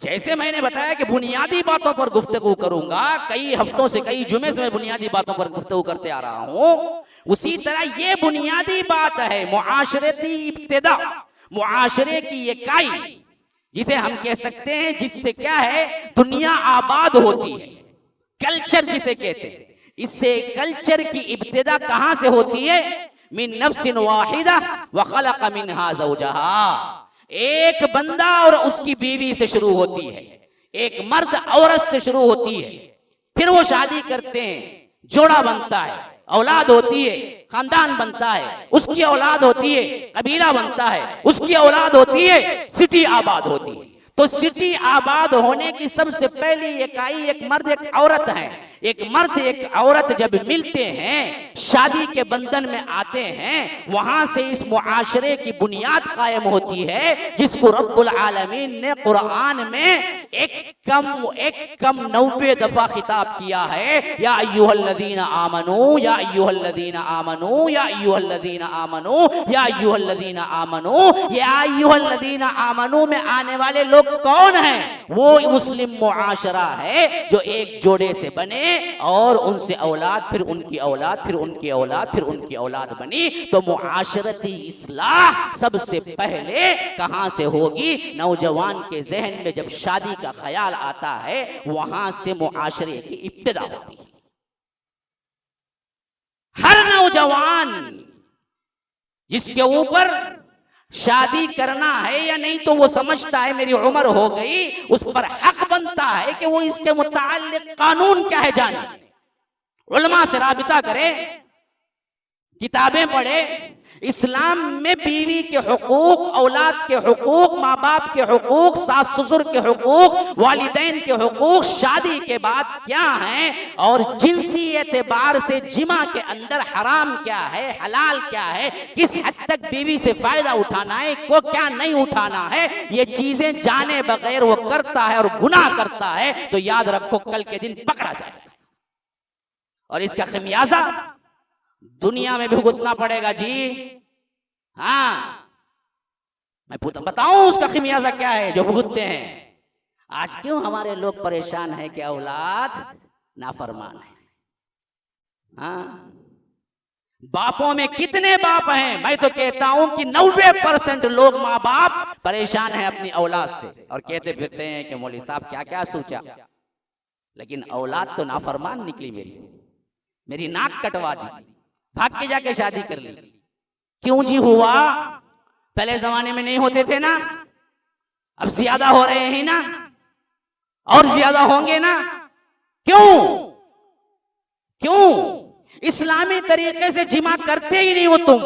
जैसे मैंने बताया कि बुनियादी बातों पर गुफ्तगू करूंगा, कई हफ्तों से, कई जुमे से मैं बुनियादी बातों पर गुफ्तगू करते आ रहा हूं, उसी तरह ये बुनियादी बात है मुआशरती इब्तिदा, मुआशरे की इकाई जिसे हम कह सकते हैं, जिससे क्या है दुनिया आबाद होती है, कल्चर जिसे कहते हैं। इससे कल्चर की इब्तिदा कहां से होती है? मिन नफ्सिन वाहिदा व खलक मिनहा ज़ौजहा, एक बंदा और उसकी बीवी से शुरू होती है, एक मर्द औरत से शुरू होती है, फिर वो शादी करते हैं, जोड़ा बनता है, औलाद होती है, खानदान बनता है, उसकी औलाद होती है, कबीला बनता है, उसकी औलाद होती है, सिटी आबाद होती है। तो सिटी आबाद होने की सबसे पहली इकाई एक मर्द एक औरत है। एक मर्द एक औरत जब मिलते हैं, शादी के बंधन में आते हैं, वहां से इस मुआशरे की बुनियाद कायम होती है, जिसको रब्बुल आलमीन ने कुरान में एक कम 90 दफा खिताब किया है। या अय्युहल्लज़ीना आमनू, या अय्युहल्लज़ीना आमनू, या अय्युहल्लज़ीना आमनू, या अय्युहल्लज़ीना आमनू। या अय्युहल्लज़ीना आमनू में आने वाले लोग कौन हैं? वो मुस्लिम मुआशरा है जो एक जोड़े से बने और उनसे औलाद, फिर उनकी औलाद, फिर उनकी औलाद, फिर उनकी औलाद बनी। तो मुआशरती इस्लाह सबसे पहले कहां से होगी? नौजवान के जहन में जब शादी का ख्याल आता है, वहां से मुआशरे की इब्तिदा होती है। हर नौजवान जिसके ऊपर शादी करना है या नहीं, तो वो समझता है मेरी उम्र हो गई, उस पर हक बनता है कि वो इसके मुताल्लिक कानून क्या है जाने, उलमा से राबिता करे, किताबें पढ़े। इस्लाम में बीवी के हुकूक, औलाद के हुकूक, माँ बाप के हुकूक, सास ससुर के हुकूक, वालिदैन के हुकूक, शादी के बाद क्या हैं, और जिनसी एतबार से जिमा के अंदर हराम क्या है, हलाल क्या है, किस हद तक बीवी से फायदा उठाना है, को क्या नहीं उठाना है, ये चीजें जाने बगैर वो करता है और गुनाह करता है, तो याद रखो कल के दिन पकड़ा जाएगा और इसका खमियाजा दुनिया में भी भुगतना पड़ेगा जी। हाँ, मैं बताऊं उसका खमियाजा क्या है जो भुगतते हैं। आज क्यों हमारे लोग परेशान हैं कि औलाद नाफरमान है। हाँ, बापों में कितने बाप हैं? मैं तो कहता हूं कि 90% लोग माँ बाप परेशान हैं अपनी औलाद से और कहते फिरते हैं कि मौलवी साहब क्या क्या सोचा, लेकिन औलाद तो नाफरमान निकली, मेरी नाक कटवा दी, भाग के जाके शादी कर ली। क्यों जी हुआ? पहले जमाने में नहीं होते थे ना, अब ज्यादा हो रहे हैं ना, और ज्यादा होंगे ना। क्यों? इस्लामी तरीके से जिमा करते ही नहीं हो तुम।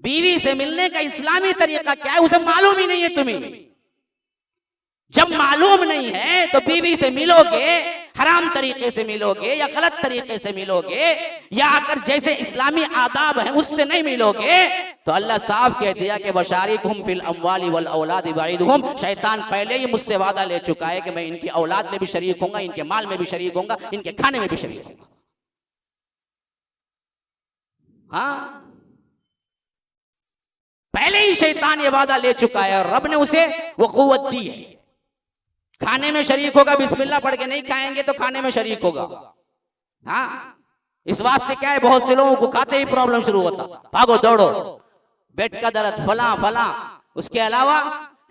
बीवी से मिलने का इस्लामी तरीका क्या है उसे मालूम ही नहीं है तुम्हें। जब मालूम नहीं है तो बीवी से मिलोगे, हराम तरीके से मिलोगे या गलत तरीके से मिलोगे, या अगर जैसे इस्लामी आदाब है उससे नहीं मिलोगे, तो अल्लाह साफ कह दिया कि वशारिकुहुम फिल अमवाली वल औलादि वईदुहुम। शैतान पहले ही मुझसे वादा ले चुका है कि मैं इनकी औलाद में भी शरीक होऊंगा, इनके माल में भी शरीक होऊंगा, इनके खाने में भी शरीक होऊंगा। हाँ, पहले ही शैतान ये वादा ले चुका है और रब ने उसे वो कुव्वत दी है। खाने में शरीक होगा, बिस्मिल्लाह पढ़ के नहीं खाएंगे तो खाने में शरीक होगा। हाँ, इस वास्ते क्या है, बहुत से लोगों को खाते ही प्रॉब्लम शुरू होता, भागो दौड़ो, पेट का दर्द, फला। उसके अलावा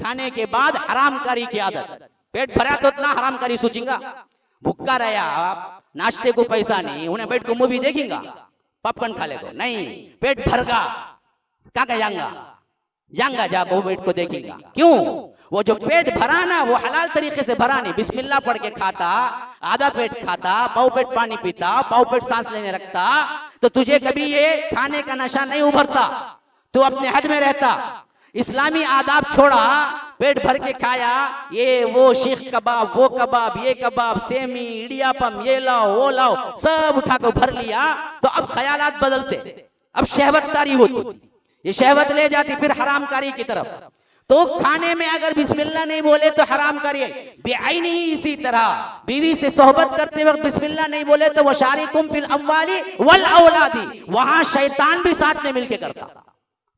खाने के बाद हरामकारी की आदत। पेट भरा तो इतना हरामकारी सोचेगा, भूखा रहा आप, नाश्ते को पैसा नहीं, उन्हें बैठ को मूवी देखेगा, पॉपकॉर्न खा लेगा, नहीं पेट भरगा, क्या जांगा जाको बैठ को देखेगा। क्यों? वो जो पेट भरा ना, वो हलाल तरीके से भरा नहीं, बिस्मिल्लाह पढ़ के खाता, आधा पेट खाता, पाव पेट पानी पीता, पाव पेट सांस लेने रखता, तो तुझे कभी ये खाने का नशा नहीं उभरता, तू अपने हद में रहता। इस्लामी आदाब छोड़ा, पेट भर के खाया, ये वो शीख कबाब, वो कबाब, ये कबाब, सेमी, इडियापम, ये लाओ वो लाओ, सब उठा कर भर लिया, तो अब ख्यालात बदलते, अब शहवतदारी होती, ये शहवत ले जाती फिर हरामकारी की तरफ। तो खाने में अगर बिस्मिल्लाह नहीं बोले तो हराम करिए, बेआई नहीं। इसी तरह बीवी से सोहबत करते वक्त बिस्मिल्लाह नहीं बोले तो वशारिकुम फिल अमवाली वल औलादी, वहां शैतान भी साथ में मिलके करता।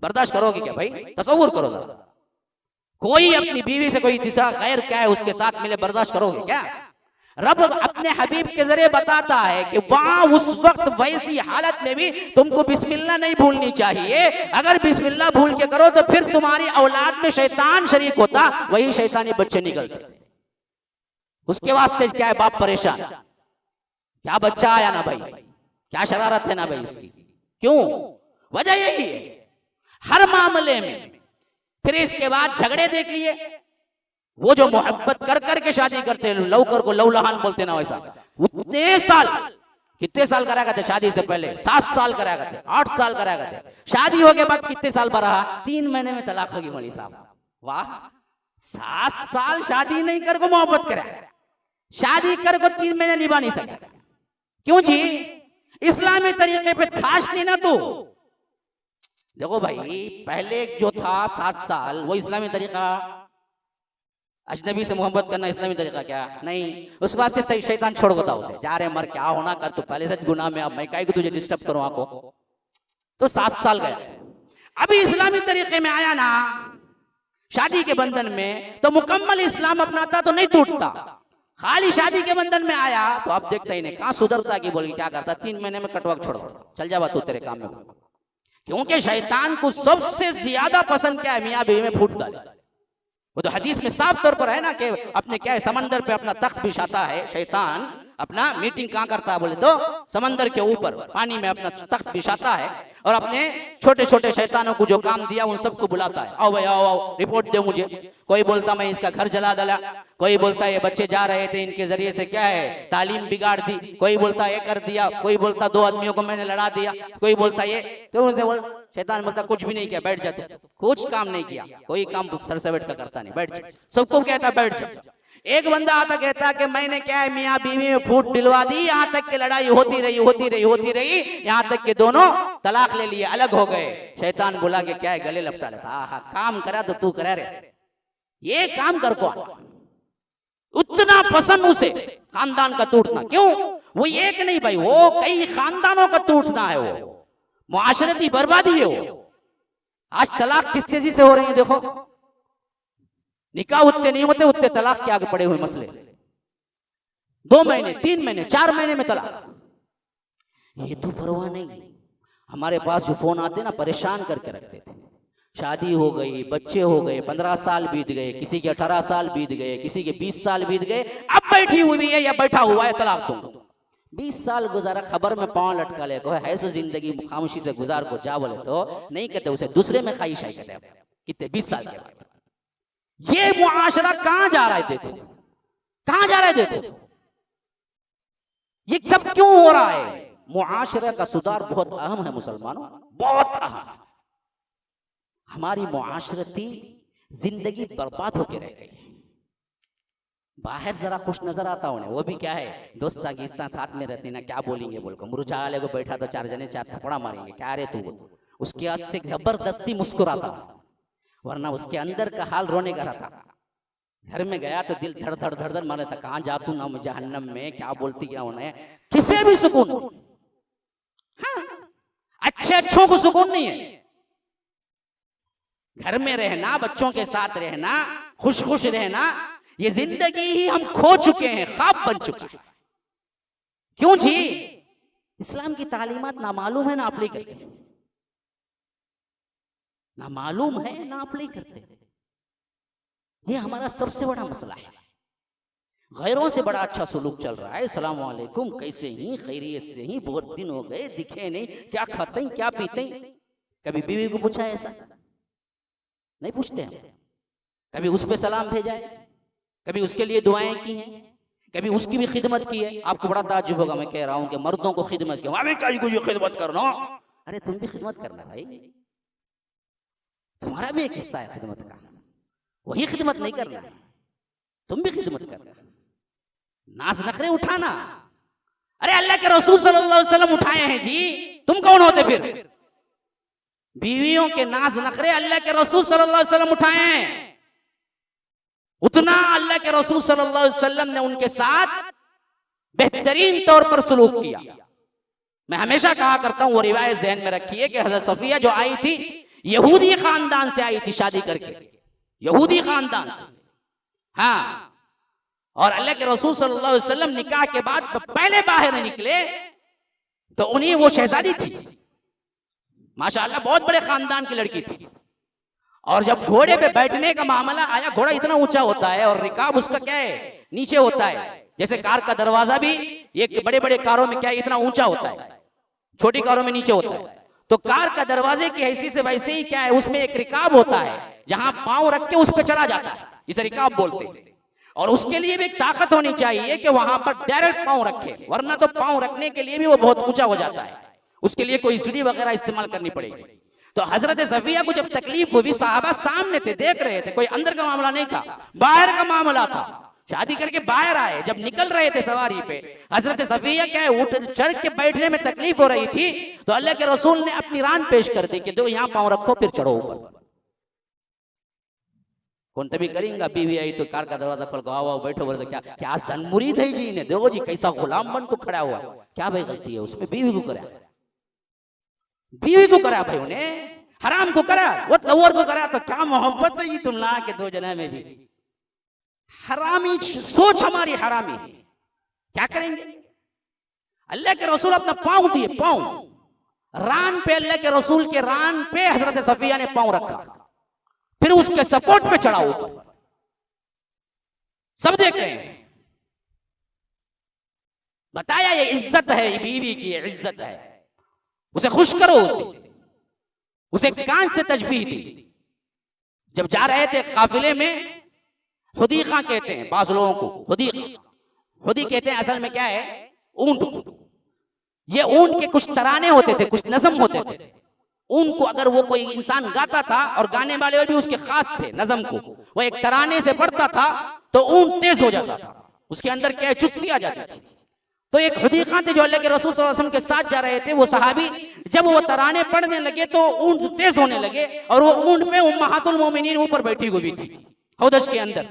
बर्दाश्त करोगे क्या भाई? तसव्वुर करो जरा, कोई अपनी बीवी से कोई दूसरा गैर क्या है उसके साथ मिले बर्दाश्त करोगे क्या? रब अपने हबीब के जरिए बताता है कि वहां उस वक्त वैसी हालत में भी तुमको बिस्मिल्लाह नहीं भूलनी चाहिए। अगर बिस्मिल्लाह भूल के करो तो फिर तुम्हारी औलाद में शैतान शरीक होता, वही शैतानी बच्चे निकलते। उसके वास्ते क्या है बाप परेशान, क्या बच्चा आया ना भाई, क्या शरारत है ना भाई उसकी, क्यों? वजह यही है हर मामले में। फिर इसके बाद झगड़े देख लिए, वो जो मोहब्बत कर करके शादी करते हैं, लवकर को लौलहान बोलते ना, वैसा उतने साल, कितने साल कराया करते शादी से पहले? 7 साल कराया करते, 8 साल कराया करते। शादी हो के बाद कितने साल पर रहा? 3 महीने में तलाक होगी मौलवी साहब। वाह, 7 साल शादी नहीं कर को मोहब्बत करा, शादी कर को 3 महीने निभा नहीं सकता। क्यों जी? इस्लामी तरीके पे थाश नहीं ना तू। देखो भाई, पहले जो था 7 साल वो इस्लामी तरीका, अजनबी से मोहब्बत करना इस्लामी तरीका क्या? नहीं। उस बात से सही शैतान छोड़ देता उसे, जा रहे मर क्या होना कर, तू पहले से गुनाह में, अब मैं काहे को तुझे डिस्टर्ब करूं आंखों। तो 7 साल गया। अभी इस्लामी तरीके में आया ना शादी के बंधन में, तो मुकम्मल इस्लाम अपनाता तो नहीं टूटता। खाली शादी के बंधन में आया तो अब देखता ही नहीं, कहां सुधरता की बोल क्या करता, 3 महीने में कटवा छोड़, चल जावा तू तेरे काम में। क्योंकि शैतान को सबसे ज्यादा पसंद क्या है? मियां बीवी में फूट डाले। वो तो हदीस में साफ तौर पर है ना कि अपने क्या है, समंदर पे अपना तख्त बिछाता है शैतान, अपना मीटिंग कहां करता है बोले तो समंदर के ऊपर पानी में अपना तख्त बिछाता है और अपने छोटे छोटे शैतानों को जो काम दिया उन सबको बुलाता है, आओ भाई आओ आओ रिपोर्ट दो मुझे। कोई बोलता मैं इसका घर जला डाला, कोई बोलता ये बच्चे जा रहे थे इनके जरिए से क्या है तालीम बिगाड़ दी, कोई बोलता ये कर दिया, कोई बोलता 2 आदमियों को मैंने लड़ा दिया, कोई बोलता ये। तो शैतान बोलता कुछ भी नहीं किया, बैठ जाते, कुछ काम नहीं किया, कोई काम सर से बैठ कर करता नहीं, बैठ जा। सबको कहता बैठ जा। एक बंदा आता कहता कि मैंने क्या है मियां बीवी में फूट दिलवा दी, यहाँ तक कि लड़ाई होती रही, यहाँ तक कि दोनों तलाक ले लिए, अलग हो गए। शैतान बोला कि क्या है गले लपटा लेता, आहा काम करा तो तू करा रे, ये काम कर को उतना पसंद उसे खानदान का टूटना। क्यों? वो एक नहीं भाई, वो कई खानदानों का टूटना है, वो मुआशरती बर्बादी है। वो आज तलाक किस तेजी से हो रही है देखो, निकाह उतने नहीं होते उतने तलाक के आगे पड़े हुए मसले, 2 महीने 3 महीने 4 महीने में तलाक। ये तो परवाह नहीं। हमारे पास जो फोन आते ना परेशान करके रखते थे, शादी हो गई, बच्चे हो गए, 15 साल बीत गए, किसी के 18 साल बीत गए, किसी के 20 साल बीत गए, अब बैठी हुई है या बैठा हुआ है तलाक दूंगा। 20 साल गुजारा, खबर में पांव लटका ले को है सो जिंदगी खामोशी से गुजार को जा बोले तो नहीं कहते, उसे दूसरे में ख्वाहिश है कहते। कितने 20 साल के बाद ये मुआशरा कहां जा रहा है देखो, कहां जा रहा है देखो, ये सब क्यों हो रहा है? मुआशरे का सुधार बहुत अहम है मुसलमानों, बहुत अहम। हमारी मुआशरती जिंदगी बर्बाद होकर रह गई। बाहर जरा खुश नजर आता उन्हें, वो भी क्या है दोस्ता गिस्ता साथ में रहते ना, क्या बोलेंगे बोलकर मुरझा ले को बैठा तो 4 जने 4 थप्पड़ा मारेंगे, क्या रे तू, उसके वास्ते जबरदस्ती मुस्कुराता, वरना उसके अंदर का हाल रोने का रहता। घर में गया तो दिल धड़ धड़ धड़ धड़ मारे था, कहां जा तू ना जहन्नम में, क्या बोलती क्या उन्हें, किसे भी सुकून। हाँ, अच्छे अच्छों को सुकून नहीं है। घर में रहना, बच्चों के साथ रहना, खुश खुश रहना, ये जिंदगी ही हम खो चुके हैं, ख्वाब बन चुका है। क्यों जी? इस्लाम की तालीमात ना मालूम है ना अप्लाई करते, ना मालूम है ना अप्लाई करते। ये हमारा सबसे बड़ा मसला है। गैरों से बड़ा अच्छा सुलूक चल रहा है, अस्सलाम वालेकुम कैसे ही, खैरियत से ही, बहुत दिन हो गए दिखे नहीं, क्या खाते क्या पीते। कभी बीवी को पूछा ऐसा? नहीं पूछते हैं। कभी उस पे सलाम भेजा है, कभी उसके लिए दुआएं की हैं, कभी उसकी भी खिदमत की है। आपको बड़ा ताज्जुब होगा, मैं कह रहा हूं कि मर्दों को खिदमत की, अभी क्या ये खिदमत करना, अरे तुम भी खिदमत करना भाई, तुम्हारा भी एक हिस्सा है खिदमत का, वही खिदमत नहीं करना, तुम भी खिदमत करना। नाज नखरे उठाना, अरे अल्लाह के रसूल सल्लल्लाहु अलैहि वसल्लम उठाए हैं जी, तुम कौन होते फिर? बीवियों के नाज नखरे अल्लाह के रसूल सल्लल्लाहु अलैहि वसल्लम उठाए हैं, उतना अल्लाह के रसूल सल्लल्लाहु अलैहि वसल्लम ने उनके साथ बेहतरीन तौर पर सलूक किया। मैं हमेशा कहा करता हूं, वो रिवायत ज़हन में रखिए कि हज़रत सफिया जो आई थी, यहूदी खानदान से आई थी शादी करके, यहूदी खानदान से। हाँ, और अल्लाह के रसूल सल्लल्लाहु अलैहि वसल्लम निकाह के बाद पहले बाहर निकले तो उन्हीं वो शहजादी थी, माशाअल्लाह बहुत बड़े खानदान की लड़की थी। और जब घोड़े पे बैठने का मामला आया, घोड़ा इतना ऊंचा होता है और रिकाब उसका क्या है, नीचे होता है। जैसे कार का दरवाजा भी ये बड़े बड़े कारों में क्या है, इतना ऊंचा होता है, छोटी कारों में नीचे होता है। तो कार का दरवाजे की हैसियत से वैसे ही क्या है, उसमें एक रिकाब होता है जहां पांव रख के उस पर चढ़ा जाता है, इसे रिकाब बोलते हैं। और उसके लिए भी एक ताकत होनी चाहिए कि वहां पर डायरेक्ट पांव रखे, वरना तो पांव रखने के लिए भी वो बहुत ऊंचा हो जाता है, उसके लिए कोई सीढ़ी वगैरह इस्तेमाल करनी पड़ेगी। तो हजरत सफिया को जब तकलीफ हुई, साहबा सामने थे, देख रहे थे, कोई अंदर का मामला नहीं था, बाहर का मामला था। शादी करके बाहर आए, जब निकल रहे थे सवारी पे, हजरत सफिया क्या है, उठ चढ़ के बैठने में तकलीफ हो रही थी, तो अल्लाह के रसूल ने अपनी रान पेश कर दी कि दो यहाँ पांव रखो फिर चढ़ो ऊपर। कौन तभी करेंगे, बीवी आई तो कार का दरवाजा खोल के आओ बैठो, बोले तो क्या सन मुरीद है जी ने, देखो जी कैसा गुलाम बन को खड़ा हुआ, क्या भाई गलती है उसमें, बीवी को करा, बीवी को करा भाई, उन्हें हराम को करा, वो लवर को करा, तो क्या मोहब्बत है जी तुम ना के दो जना में भी। हरामी सोच हमारी हरामी है, क्या करेंगे। अल्लाह के रसूल अपना पांव दिए, पांव रान पे, अल्लाह के रसूल के रान पे हजरत सफिया ने पांव रखा, फिर उसके सपोर्ट पे चढ़ा ऊपर। सब देख रहे हैं, बताया ये इज्जत है, बीवी की इज्जत है, उसे खुश करो, उसे कान से तजबीह दी। जब जा रहे थे काफिले में, हुदीका कहते हैं बाज लोगों को, हुदी कहते हैं, असल में क्या है, ऊंट। ये ऊंट के कुछ तराने होते थे, कुछ नज़म होते थे। ऊंट को अगर वो कोई इंसान गाता था, और गाने वाले भी उसके खास थे नज़म को, वो एक तराने से पढ़ता था तो ऊंट तेज हो जाता था, उसके अंदर क्या है, चुस्ती आ जाती थी। तो एक हुदीका थे जो अल्लाह के रसूल सल्लल्लाहु अलैहि वसल्लम के साथ जा रहे थे, वो सहाबी जब वो तराने पढ़ने लगे तो ऊंट तेज होने लगे, और वो ऊंट में उम्महातुल मोमिनीन ऊपर बैठी हुई थी हौदज के अंदर।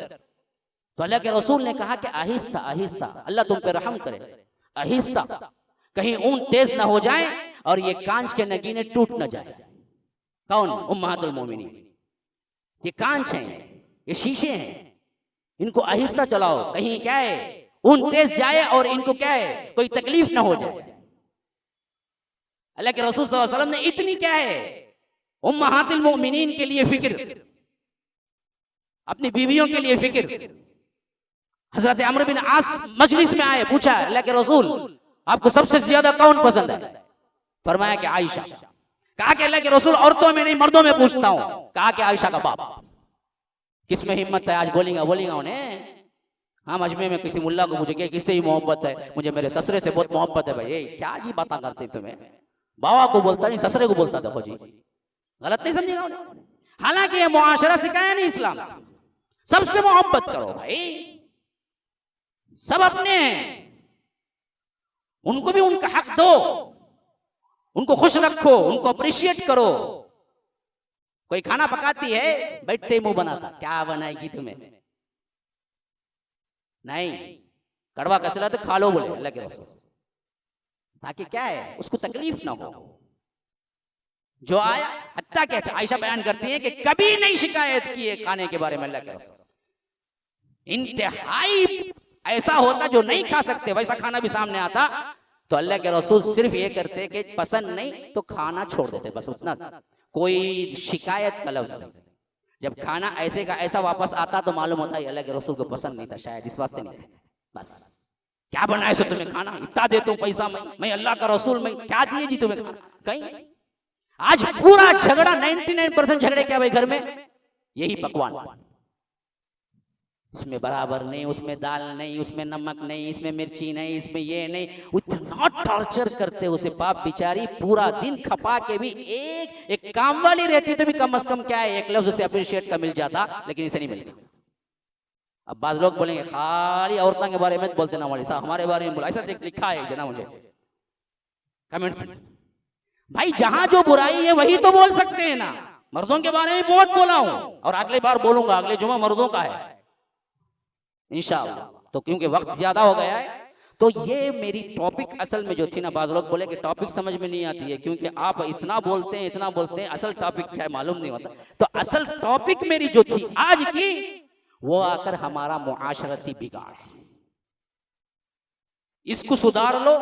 तो अल्लाह के रसूल ने कहा कि आहिस्ता आहिस्ता, अल्लाह तुम पे रहम करे, आहिस्ता, कहीं ऊंट तेज ना हो जाए और ये कांच के नगीने टूट ना जाए। कौन? उम्महातुल मोमिनीन। ये कांच हैं, ये शीशे हैं, इनको आहिस्ता चलाओ, कहीं क्या है ऊंट तेज जाए और इनको क्या है कोई तकलीफ ना हो जाए। अल्लाह के रसूल सल्लल्लाहु अलैहि वसल्लम ने इतनी क्या है उम्महातुल मोमिनीन के लिए फिक्र, अपनी बीवियों के लिए फिक्र। हजरत अम्र बिन आस मजलिस में आए, पूछा अल्लाह के रसूल आपको सबसे ज्यादा कौन पसंद है? फरमाया कि आयशा। कहा कि अल्लाह के रसूल औरतों में नहीं मर्दों में पूछता हूं। कहा कि आयशा का बाप। किसमें हिम्मत है आज बोलेगा उन्हें। हम अजमेर में किसी मुल्ला को पूछे किससे ही मोहब्बत है, मुझे मेरे ससुरे से बहुत मोहब्बत है। भाई क्या जी बातें करते तुम्हें, बाबा को बोलता नहीं ससुरे को बोलता। देखो जी गलत नहीं समझेगा उन्हें। हालांकि ये मुआशरा सिखाया नहीं इस्लाम, सबसे मोहब्बत करो भाई, सब अपने हैं, उनको भी उनका हक दो, उनको खुश रखो, उनको अप्रिशिएट करो। कोई खाना पकाती है बैठते मुंह बनाता, क्या बनाएगी तुम्हें, नहीं कड़वा कसला तो खा लो बोले अल्लाह के रसूल, ताकि क्या है उसको तकलीफ ना हो। जो आया हत्ता के आयशा बयान करती है कि कभी नहीं शिकायत की है खाने के बारे में अल्लाह के रसूल। इंतहाई ऐसा होता जो नहीं खा सकते वैसा खाना भी सामने आता तो अल्लाह के रसूल सिर्फ ये करते कि पसंद नहीं तो खाना छोड़ देते, बस उतना, कोई शिकायत का लफ्ज नहीं। जब खाना ऐसे का ऐसा वापस आता तो मालूम होता है अल्लाह के रसूल को पसंद नहीं था, शायद इस वास्ते नहीं था। बस क्या बनाए सो तुम्हें खाना, इतना देता हूं पैसा मैं अल्लाह का रसूल, मैं क्या दिए जी तुम्हें खाना। कहीं आज पूरा झगड़ा 99% झगड़े क्या भाई घर में यही पकवान, उसमें बराबर नहीं, उसमें दाल नहीं, उसमें नमक नहीं, इसमें मिर्ची नहीं, इसमें ये नहीं, उतना टॉर्चर करते उसे। बाप बेचारी पूरा दिन खपा के भी एक काम वाली रहती तो भी कम से कम क्या है एक लफ्ज से अप्रिशिएट का मिल जाता, लेकिन इसे नहीं मिलता। अब बाज लोग बोलेंगे खाली औरतों के बारे में बोलते ना वाली साहब हमारे बारे में बोला, ऐसा लिखा है जना मुझे कमेंट्स में। भाई जहां जो बुराई है वही तो बोल सकते हैं ना। मर्दों के बारे में बहुत बोला हूं और अगली बार बोलूंगा, अगले जुमा मर्दों का है इंशाअल्लाह। तो क्योंकि वक्त ज्यादा हो गया है तो ये मेरी टॉपिक असल में जो थी ना, बाज़ लोग बोले कि टॉपिक समझ में नहीं आती है क्योंकि आप इतना बोलते हैं, असल टॉपिक क्या है मालूम नहीं होता। तो असल टॉपिक मेरी जो थी आज की, वो आकर हमारा मुआशरती बिगाड़ है। इसको सुधार लो।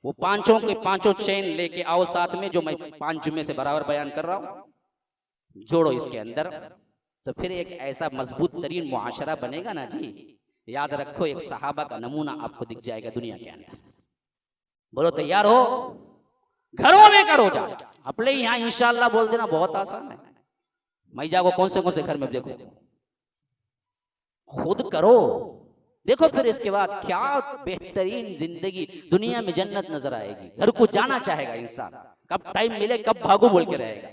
वो पांचों के पांचों चेन लेके आओ साथ में, जो मैं 5 जुम्मे से बराबर बयान कर रहा हूं, जोड़ो इसके अंदर, तो फिर एक ऐसा मजबूत तरीन मुआशरा बनेगा ना जी। याद रखो, एक सहाबा का नमूना आपको दिख जाएगा दुनिया के अंदर। बोलो तैयार हो? घरों में करो जा, अपने यहाँ इंशाअल्लाह बोल देना बहुत आसान है। मैं जाओ कौन से घर में देखो, खुद करो, देखो फिर इसके बाद क्या बेहतरीन जिंदगी, दुनिया में जन्नत नजर आएगी। घर को जाना चाहेगा इंसान, कब टाइम मिले कब भागो बोल के रहेगा।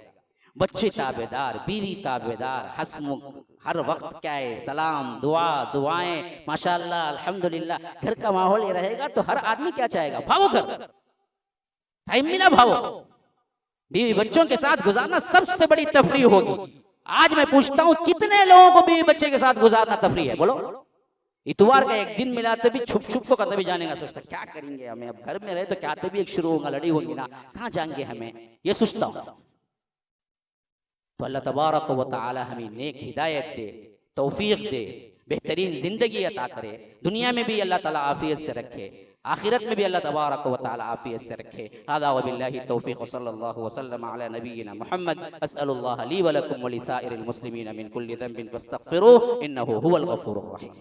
बच्चे ताबेदार, बीवी ताबेदार, हंसमुख, हर वक्त क्या है, सलाम, दुआएं, माशाअल्लाह, अल्हम्दुलिल्लाह। घर का माहौल ये रहेगा तो हर आदमी क्या चाहेगा, भागो घर, टाइम मिला भागो। बीवी बच्चों के साथ गुजारना सबसे बड़ी तफरीह होगी। आज मैं पूछता हूँ, कितने लोगों को बीवी बच्चे के साथ गुजारना तफरीह है? बोलो। इतवार का एक दिन मिला तभी छुप छुप को कभी जाने का सोचता, क्या करेंगे हमें, अब घर में रहे तो क्या तभी एक शुरू होगा, लड़ी होगी ना, कहाँ जाएंगे हमें, ये सोचता हूँ। तो अल्लाह तबारक व तआला हमें नेक हिदायत दे, तौफीक दे, बेहतरीन जिंदगी अता करे। दुनिया में भी अल्लाह ताला आफियत से रखे, आखिरत में भी अल्लाह तबारक व तआला आफियत से रखे। हादा व बिल्लाहि तौफीक व सल्लल्लाहु वसल्लम अला नबियिना मुहम्मद। अस्अलुल्लाह ली व लकुम व लिसाइरिल मुस्लिमीन मिन कुल्ली ज़ंबिन फस्तगफिरूह इन्नहु हुवल गफूरुर रहीम।